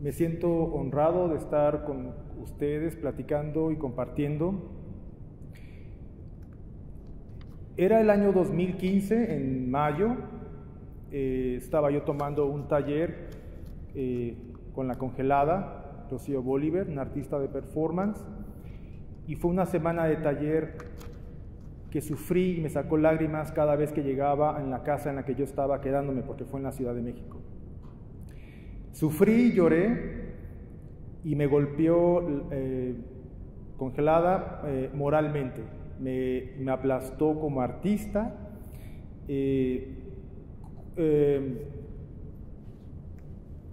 Me siento honrado de estar con ustedes platicando y compartiendo. Era el año 2015, en mayo, estaba yo tomando un taller con la congelada Rocío Bolívar, una artista de performance, y fue una semana de taller que sufrí y me sacó lágrimas cada vez que llegaba en la casa en la que yo estaba quedándome, porque fue en la Ciudad de México. Sufrí, lloré y me golpeó congelada moralmente. Me aplastó como artista,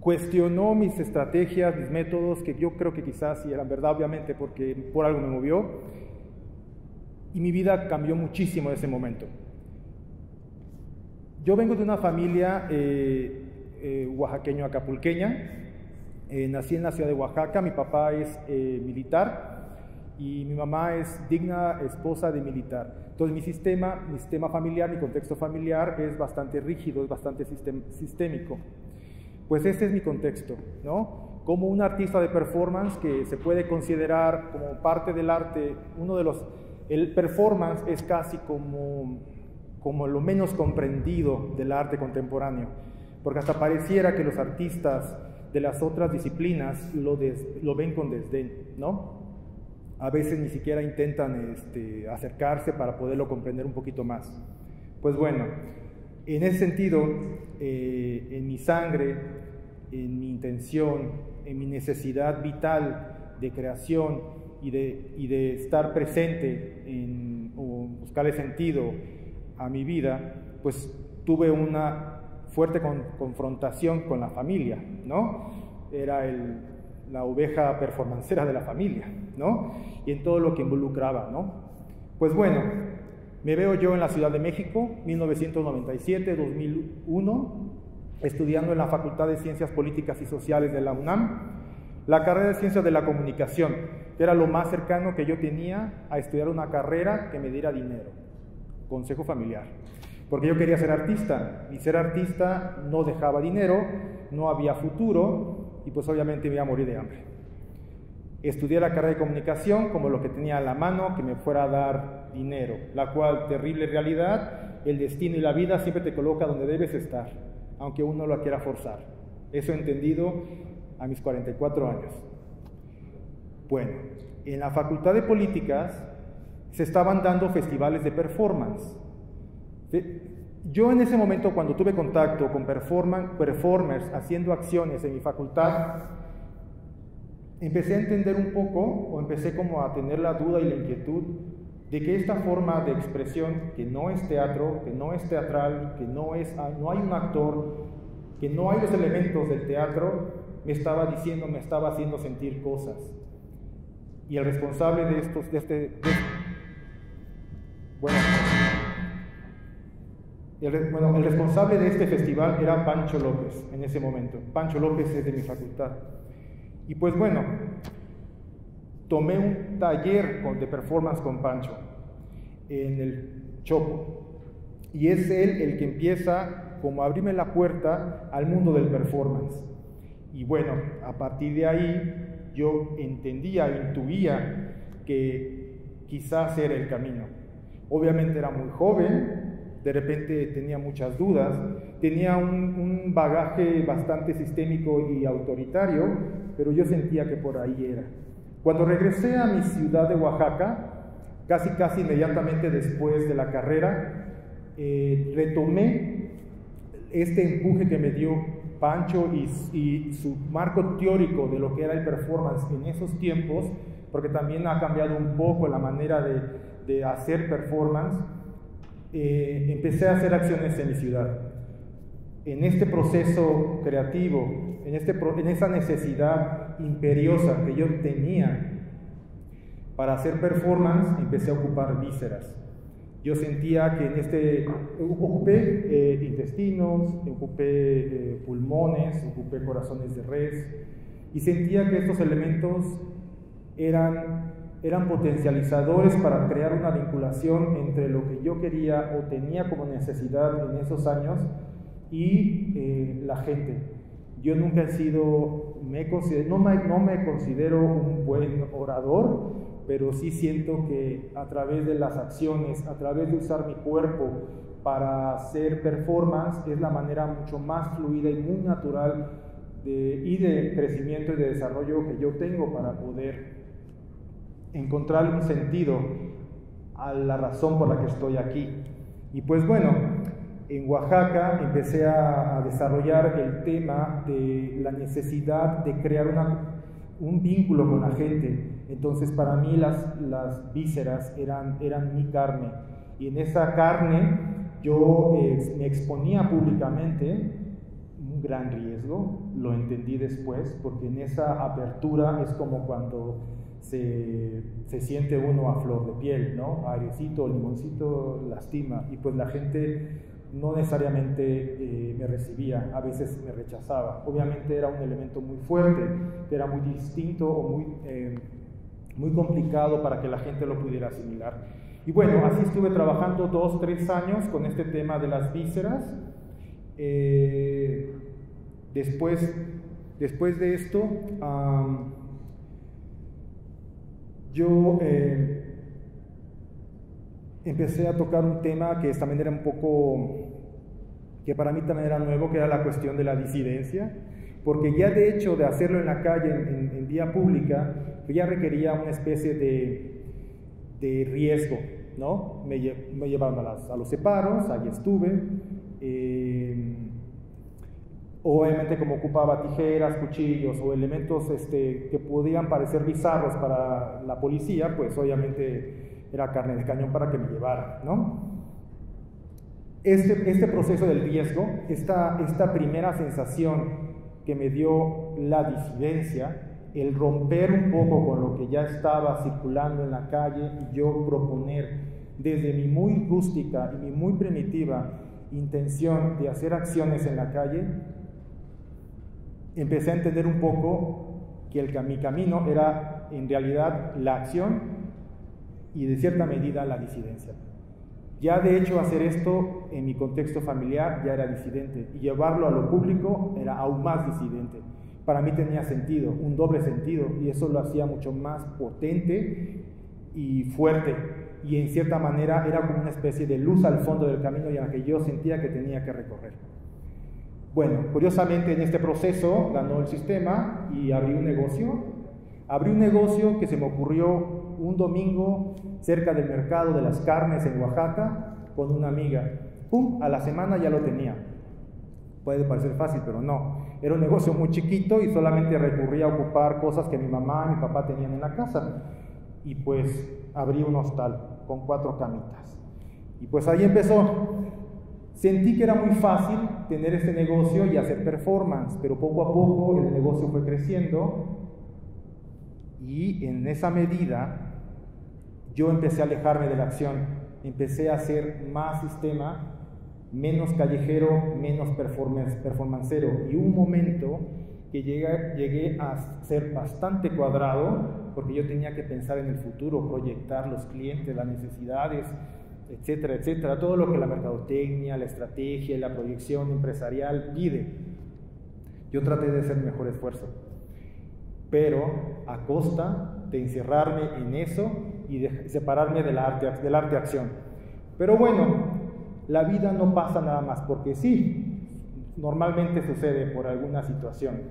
cuestionó mis estrategias, mis métodos, que yo creo que quizás sí eran verdad, obviamente, porque por algo me movió, y mi vida cambió muchísimo en ese momento. Yo vengo de una familia oaxaqueño-acapulqueña, nací en la ciudad de Oaxaca, mi papá es militar, y mi mamá es digna esposa de militar. Entonces mi sistema familiar, mi contexto familiar es bastante rígido, es bastante sistémico. Pues ese es mi contexto, ¿no? Como un artista de performance que se puede considerar como parte del arte, el performance es casi como lo menos comprendido del arte contemporáneo, porque hasta pareciera que los artistas de las otras disciplinas lo ven con desdén, ¿no? A veces ni siquiera intentan acercarse para poderlo comprender un poquito más. Pues bueno, en ese sentido, en mi sangre, en mi intención, en mi necesidad vital de creación y de estar presente o buscarle sentido a mi vida, pues tuve una fuerte confrontación con la familia, ¿no? Era la oveja performancera de la familia, ¿no? Y en todo lo que involucraba, ¿no? Pues bueno, me veo yo en la Ciudad de México, 1997-2001, estudiando en la Facultad de Ciencias Políticas y Sociales de la UNAM, la carrera de Ciencias de la Comunicación, que era lo más cercano que yo tenía a estudiar una carrera que me diera dinero, consejo familiar, porque yo quería ser artista, y ser artista no dejaba dinero, no había futuro, y pues obviamente me iba a morir de hambre. Estudié la carrera de comunicación como lo que tenía a la mano que me fuera a dar dinero, la cual, terrible realidad, el destino y la vida siempre te coloca donde debes estar, aunque uno lo quiera forzar. Eso he entendido a mis 44 años. Bueno, en la Facultad de Políticas se estaban dando festivales de performance. Yo en ese momento, cuando tuve contacto con performers haciendo acciones en mi facultad, empecé a entender un poco, o empecé como a tener la duda y la inquietud de que esta forma de expresión, que no es teatro, que no es teatral, que no hay un actor, que no hay los elementos del teatro, me estaba haciendo sentir cosas. Y el responsable de el responsable de este festival era Pancho López en ese momento. Pancho López es de mi facultad. Y pues bueno, tomé un taller de performance con Pancho en el Chopo. Y es él el que empieza como a abrirme la puerta al mundo del performance. Y bueno, a partir de ahí yo intuía que quizás era el camino. Obviamente era muy joven, de repente tenía muchas dudas, tenía un bagaje bastante sistémico y autoritario, pero yo sentía que por ahí era. Cuando regresé a mi ciudad de Oaxaca, casi inmediatamente después de la carrera, retomé este empuje que me dio Pancho y su marco teórico de lo que era el performance en esos tiempos, porque también ha cambiado un poco la manera de hacer performance. Empecé a hacer acciones en mi ciudad. En este proceso creativo, en esa necesidad imperiosa que yo tenía para hacer performance, empecé a ocupar vísceras. Yo sentía que ocupé intestinos, ocupé pulmones, ocupé corazones de res, y sentía que estos elementos eran potencializadores para crear una vinculación entre lo que yo quería o tenía como necesidad en esos años y la gente. Yo nunca he sido no me considero un buen orador, pero sí siento que a través de las acciones, a través de usar mi cuerpo para hacer performance, es la manera mucho más fluida y muy natural de crecimiento y de desarrollo que yo tengo para poder encontrar un sentido a la razón por la que estoy aquí. Y pues bueno, en Oaxaca empecé a desarrollar el tema de la necesidad de crear un vínculo con la gente. Entonces para mí las vísceras eran mi carne, y en esa carne yo me exponía públicamente, un gran riesgo, lo entendí después, porque en esa apertura es como cuando se siente uno a flor de piel, ¿no? Airecito, limoncito, lastima, y pues la gente no necesariamente me recibía, a veces me rechazaba. Obviamente era un elemento muy fuerte, que era muy distinto o muy complicado para que la gente lo pudiera asimilar. Y bueno, así estuve trabajando 2-3 años con este tema de las vísceras. Después de esto, yo empecé a tocar un tema que también era que para mí también era nuevo, que era la cuestión de la disidencia, porque ya de hecho de hacerlo en la calle, en vía pública, ya requería una especie de riesgo, ¿no? Me llevaron a los separos, ahí estuve. Obviamente, como ocupaba tijeras, cuchillos o elementos que podían parecer bizarros para la policía, pues obviamente era carne de cañón para que me llevaran, ¿no? Este proceso del riesgo, esta primera sensación que me dio la disidencia, el romper un poco con lo que ya estaba circulando en la calle y yo proponer desde mi muy rústica y mi muy primitiva intención de hacer acciones en la calle, empecé a entender un poco que mi camino era en realidad la acción y de cierta medida la disidencia. Ya de hecho hacer esto en mi contexto familiar ya era disidente, y llevarlo a lo público era aún más disidente. Para mí tenía sentido, un doble sentido, y eso lo hacía mucho más potente y fuerte, y en cierta manera era como una especie de luz al fondo del camino y en la que yo sentía que tenía que recorrer. Bueno, curiosamente en este proceso ganó el sistema y abrí un negocio que se me ocurrió un domingo cerca del mercado de las carnes en Oaxaca con una amiga. ¡Pum! A la semana ya lo tenía. Puede parecer fácil, pero no. Era un negocio muy chiquito y solamente recurría a ocupar cosas que mi mamá y mi papá tenían en la casa. Y pues abrí un hostal con 4 camitas. Y pues ahí empezó. Sentí que era muy fácil tener este negocio y hacer performance, pero poco a poco el negocio fue creciendo y en esa medida yo empecé a alejarme de la acción, empecé a hacer más sistema, menos callejero, menos performancero, y un momento que llegué a ser bastante cuadrado, porque yo tenía que pensar en el futuro, proyectar los clientes, las necesidades, etcétera, etcétera, todo lo que la mercadotecnia, la estrategia y la proyección empresarial pide. Yo traté de hacer mi mejor esfuerzo, pero a costa de encerrarme en eso y de separarme del arte-acción. Pero bueno, la vida no pasa nada más porque sí, normalmente sucede por alguna situación.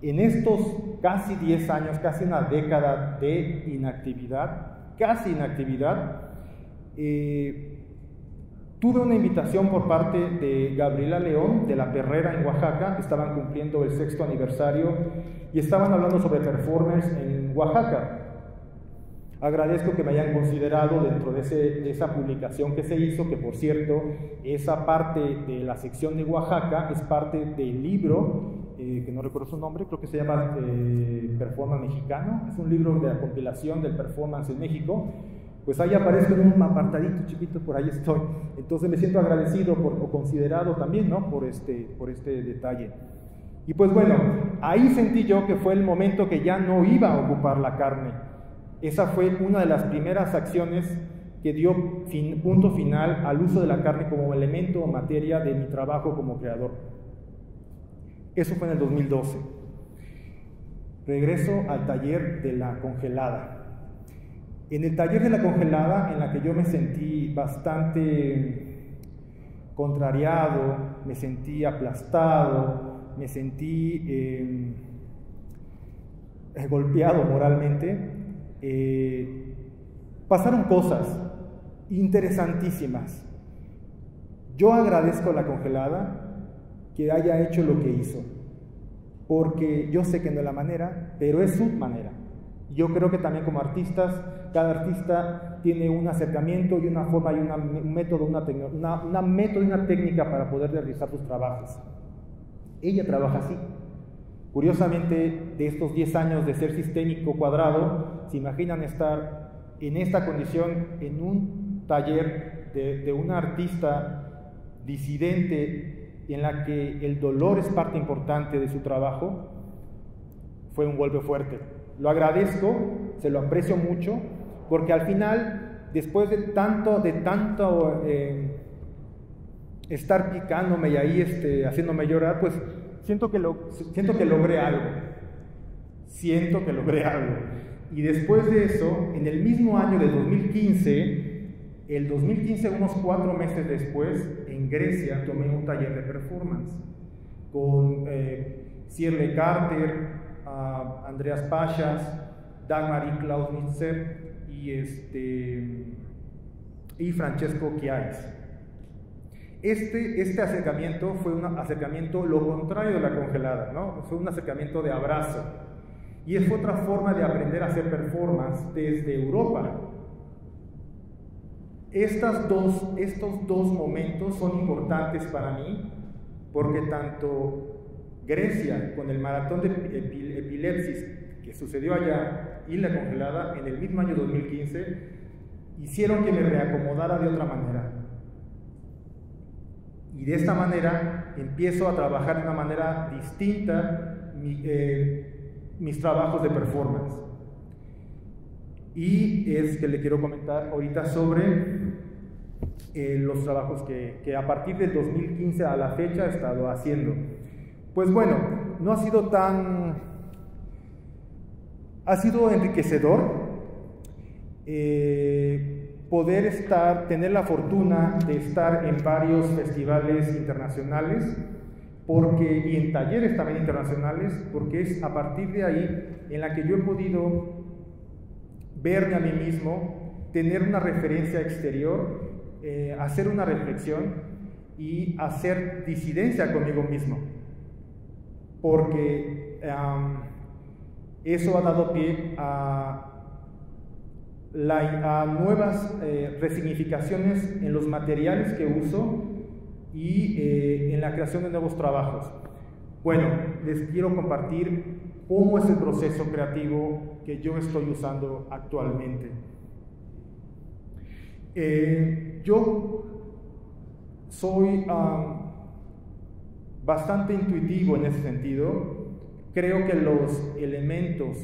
En estos casi 10 años, casi una década de inactividad, tuve una invitación por parte de Gabriela León de La Perrera en Oaxaca. Estaban cumpliendo el 6º aniversario y estaban hablando sobre performance en Oaxaca. Agradezco que me hayan considerado dentro de esa publicación que se hizo, que por cierto, esa parte de la sección de Oaxaca es parte del libro, que no recuerdo su nombre, creo que se llama Performance Mexicano. Es un libro de la compilación del performance en México. Pues ahí aparezco en un apartadito chiquito, por ahí estoy. Entonces me siento agradecido o considerado también, ¿no? por este detalle. Y pues bueno, ahí sentí yo que fue el momento que ya no iba a ocupar la carne. Esa fue una de las primeras acciones que dio punto final al uso de la carne como elemento o materia de mi trabajo como creador. Eso fue en el 2012. regreso al taller de la congelada. En el taller de la congelada, en la que yo me sentí bastante contrariado, me sentí aplastado, me sentí golpeado moralmente, pasaron cosas interesantísimas. Yo agradezco a la congelada que haya hecho lo que hizo, porque yo sé que no es la manera, pero es su manera. Yo creo que también como artistas, cada artista tiene un acercamiento y una forma y un método, una técnica para poder realizar sus trabajos. Ella trabaja así. Curiosamente, de estos 10 años de ser sistémico cuadrado, se imaginan estar en esta condición en un taller de una artista disidente en la que el dolor es parte importante de su trabajo. Fue un golpe fuerte. Lo agradezco, se lo aprecio mucho, porque al final, después de tanto estar picándome y ahí haciéndome llorar, pues siento que logré algo. Siento que logré algo. Y después de eso, en el mismo año de 2015, unos 4 meses después, en Grecia, tomé un taller de performance con Cyrle Carter, Andreas Pachas, Dagmar y Klaus Nitzer y Francesco Chiais. Este acercamiento fue un acercamiento lo contrario de la congelada, ¿no? Fue un acercamiento de abrazo. Y es otra forma de aprender a hacer performance desde Europa. Estos dos momentos son importantes para mí, porque tanto Grecia, con el maratón de epilepsis que sucedió allá, y la congelada en el mismo año 2015, hicieron que me reacomodara de otra manera. Y de esta manera empiezo a trabajar de una manera distinta mis trabajos de performance. Y es que le quiero comentar ahorita sobre los trabajos que a partir del 2015 a la fecha he estado haciendo. Pues bueno, no ha sido ha sido enriquecedor tener la fortuna de estar en varios festivales internacionales y en talleres también internacionales, porque es a partir de ahí en la que yo he podido verme a mí mismo, tener una referencia exterior, hacer una reflexión y hacer disidencia conmigo mismo, porque eso ha dado pie a nuevas resignificaciones en los materiales que uso y en la creación de nuevos trabajos. Bueno, les quiero compartir cómo es el proceso creativo que yo estoy usando actualmente. Yo soy bastante intuitivo en ese sentido. Creo que los elementos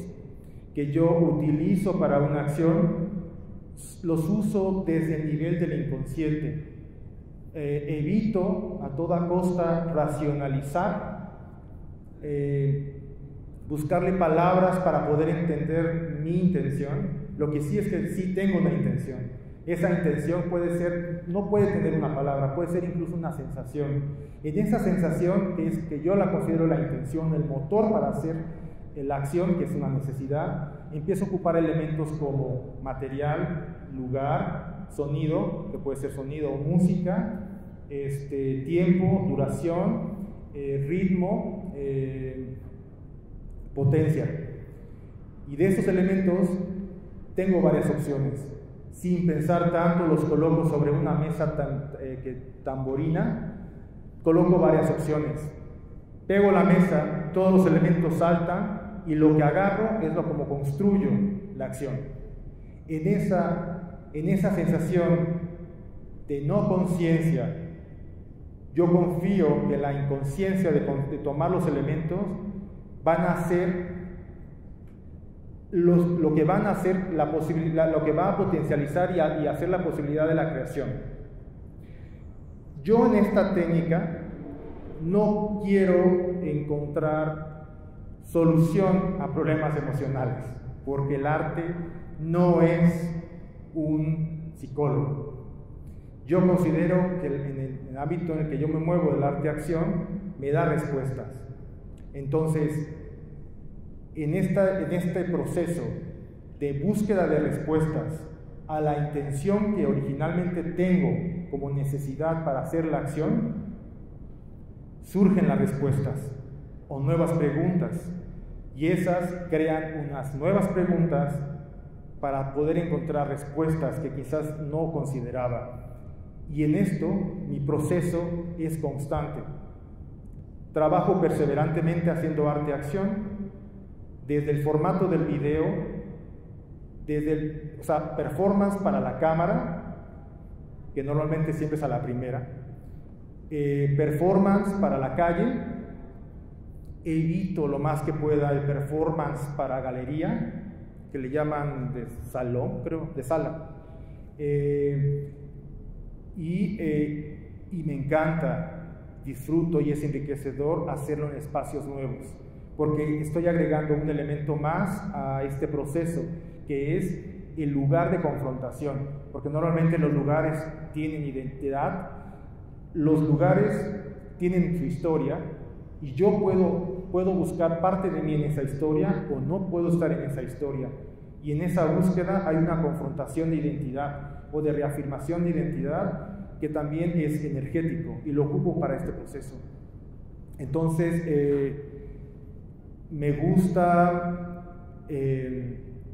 que yo utilizo para una acción los uso desde el nivel del inconsciente. Evito a toda costa racionalizar, buscarle palabras para poder entender mi intención. Lo que sí es que sí tengo una intención. Esa intención no puede tener una palabra, puede ser incluso una sensación. En esa sensación, que yo la considero la intención, el motor para hacer la acción, que es una necesidad, empiezo a ocupar elementos como material, lugar, sonido, que puede ser sonido o música, tiempo, duración, ritmo, potencia. Y de esos elementos tengo varias opciones. Sin pensar tanto, los coloco sobre una mesa tamborina, coloco varias opciones. Pego la mesa, todos los elementos saltan y lo que agarro es como construyo la acción. En esa sensación de no conciencia, yo confío que la inconsciencia de tomar los elementos van a ser lo que van a hacer lo que va a potencializar y hacer la posibilidad de la creación. Yo en esta técnica no quiero encontrar solución a problemas emocionales, porque el arte no es un psicólogo. Yo considero que en el ámbito en el que yo me muevo del arte-acción me da respuestas. Entonces, en este proceso de búsqueda de respuestas a la intención que originalmente tengo como necesidad para hacer la acción, surgen las respuestas o nuevas preguntas, y esas crean unas nuevas preguntas para poder encontrar respuestas que quizás no consideraba. Y en esto mi proceso es constante. Trabajo perseverantemente haciendo arte-acción, desde el formato del video, desde performance para la cámara, que normalmente siempre es a la primera, performance para la calle, evito lo más que pueda el performance para galería, que le llaman de salón, creo, de sala, y me encanta, disfruto y es enriquecedor hacerlo en espacios nuevos, porque estoy agregando un elemento más a este proceso, que es el lugar de confrontación, porque normalmente los lugares tienen identidad, los lugares tienen su historia, y yo puedo buscar parte de mí en esa historia o no puedo estar en esa historia, y en esa búsqueda hay una confrontación de identidad o de reafirmación de identidad que también es energético y lo ocupo para este proceso. Entonces me gusta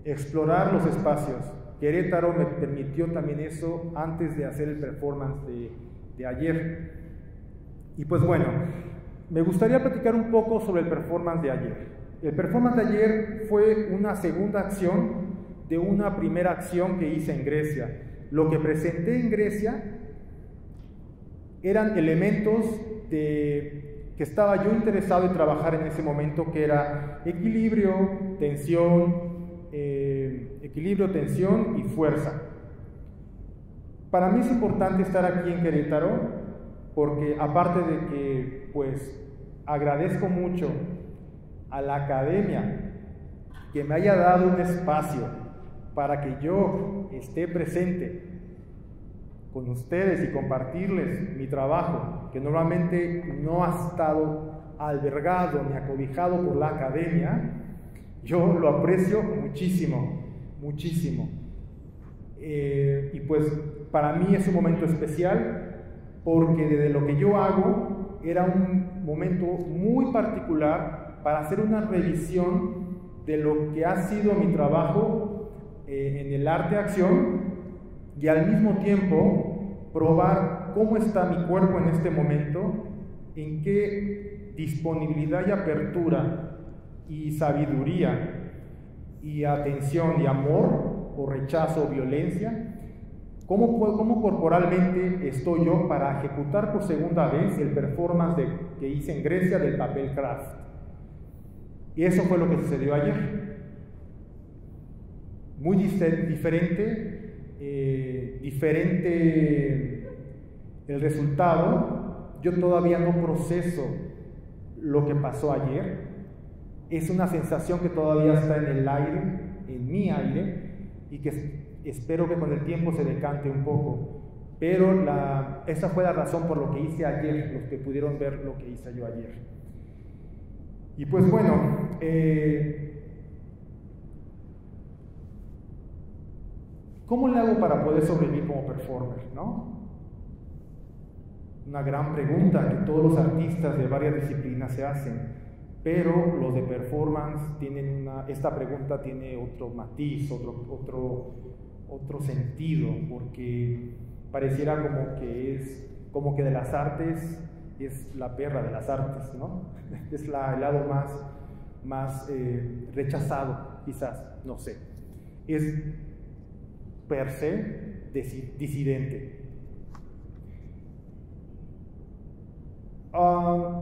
explorar los espacios. Querétaro me permitió también eso antes de hacer el performance de ayer. Y pues bueno, me gustaría platicar un poco sobre el performance de ayer. El performance de ayer fue una segunda acción de una primera acción que hice en Grecia. Lo que presenté en Grecia eran elementos que estaba yo interesado en trabajar en ese momento, que era equilibrio, tensión y fuerza. Para mí es importante estar aquí en Querétaro porque, aparte de que pues agradezco mucho a la academia que me haya dado un espacio para que yo esté presente con ustedes y compartirles mi trabajo, que normalmente no ha estado albergado ni acobijado por la academia, yo lo aprecio muchísimo, muchísimo. Y pues para mí es un momento especial porque desde lo que yo hago era un momento muy particular para hacer una revisión de lo que ha sido mi trabajo en el arte-acción y al mismo tiempo probar cómo está mi cuerpo en este momento, en qué disponibilidad y apertura y sabiduría y atención y amor o rechazo o violencia, cómo corporalmente estoy yo para ejecutar por segunda vez el performance que hice en Grecia del papel craft. Y eso fue lo que sucedió ayer. Muy diferente el resultado. Yo todavía no proceso lo que pasó ayer. Es una sensación que todavía está en el aire, en mi aire, y que espero que con el tiempo se decante un poco. Pero esa fue la razón por lo que hice ayer, los que pudieron ver lo que hice yo ayer. Y pues bueno, ¿cómo le hago para poder sobrevivir como performer, no? Una gran pregunta que todos los artistas de varias disciplinas se hacen, pero los de performance tienen esta pregunta tiene otro matiz, otro sentido, porque pareciera como que de las artes es la perra de las artes, ¿no? Es el lado más rechazado, quizás, no sé. Es per se disidente.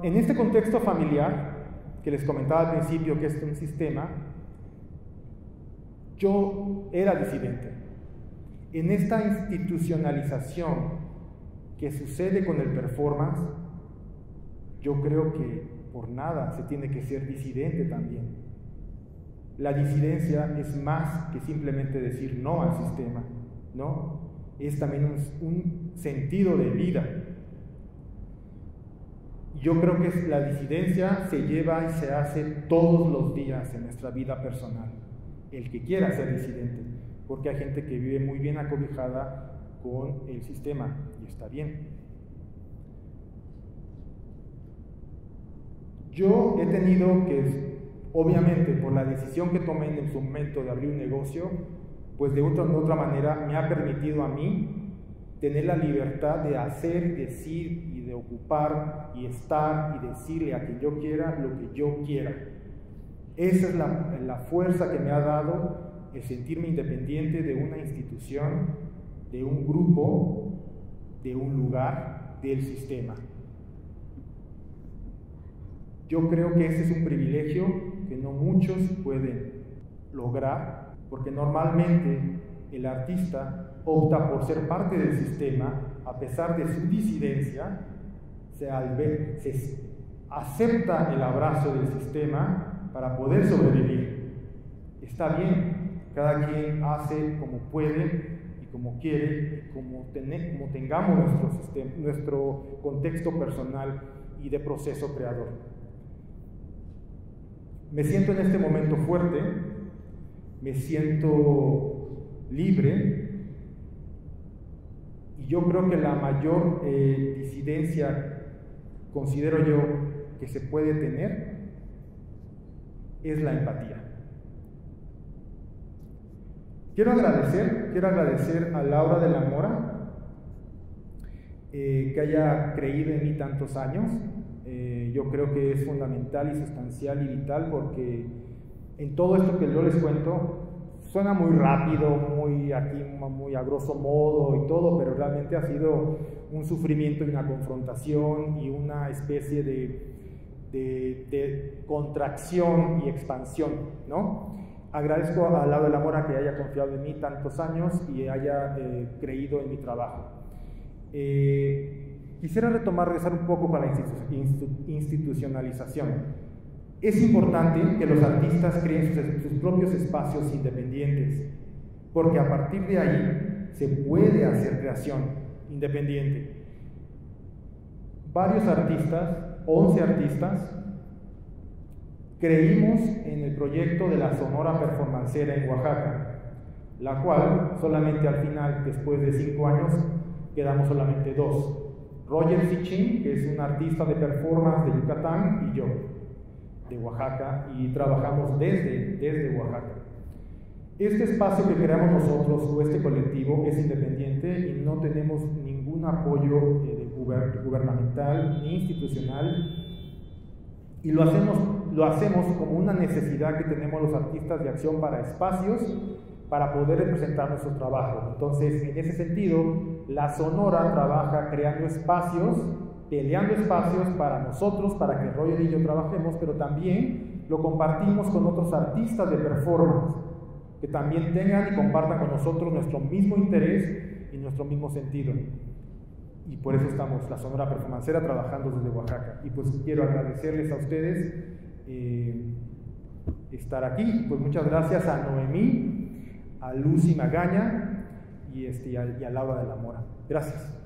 En este contexto familiar que les comentaba al principio, que es un sistema, yo era disidente. En esta institucionalización que sucede con el performance, yo creo que por nada se tiene que ser disidente también. La disidencia es más que simplemente decir no al sistema, ¿no? Es también un sentido de vida. Yo creo que la disidencia se lleva y se hace todos los días en nuestra vida personal, el que quiera ser disidente, porque hay gente que vive muy bien acobijada con el sistema y está bien. Yo he tenido que, obviamente, por la decisión que tomé en su momento de abrir un negocio, pues de otra manera me ha permitido a mí tener la libertad de hacer, decir y de ocupar y estar y decirle a quien yo quiera lo que yo quiera. Esa es la fuerza que me ha dado el sentirme independiente de una institución, de un grupo, de un lugar, del sistema. Yo creo que ese es un privilegio que no muchos pueden lograr, porque normalmente el artista opta por ser parte del sistema, a pesar de su disidencia, se acepta el abrazo del sistema para poder sobrevivir. Está bien, cada quien hace como puede y como quiere, como tengamos nuestro contexto personal y de proceso creador. Me siento en este momento fuerte, me siento libre, y yo creo que la mayor disidencia, considero yo, que se puede tener es la empatía. Quiero agradecer a Laura de la Mora que haya creído en mí tantos años. Yo creo que es fundamental y sustancial y vital, porque en todo esto que yo les cuento suena muy rápido, muy a grosso modo y todo, pero realmente ha sido un sufrimiento y una confrontación y una especie de contracción y expansión, ¿no? Agradezco a Laura de la Mora que haya confiado en mí tantos años y haya creído en mi trabajo. Quisiera regresar un poco con la institucionalización. Es importante que los artistas creen sus propios espacios independientes, porque a partir de ahí se puede hacer creación independiente. Varios artistas, 11 artistas, creímos en el proyecto de la Sonora Performancera en Oaxaca, la cual solamente al final, después de 5 años, quedamos solamente 2. Roger Sichin, que es un artista de performance de Yucatán, y yo, de Oaxaca, y trabajamos desde Oaxaca. Este espacio que creamos nosotros, o este colectivo, es independiente y no tenemos ningún apoyo gubernamental ni institucional, y lo hacemos como una necesidad que tenemos los artistas de acción para espacios, para poder representar nuestro trabajo. Entonces, en ese sentido, la Sonora trabaja creando espacios, peleando espacios para nosotros, para que Roger y yo trabajemos, pero también lo compartimos con otros artistas de performance, que también tengan y compartan con nosotros nuestro mismo interés y nuestro mismo sentido. Y por eso estamos, la Sonora Performancera, trabajando desde Oaxaca. Y pues quiero agradecerles a ustedes estar aquí. Pues muchas gracias a Noemí, a Lucy Magaña y a Laura de la Mora. Gracias.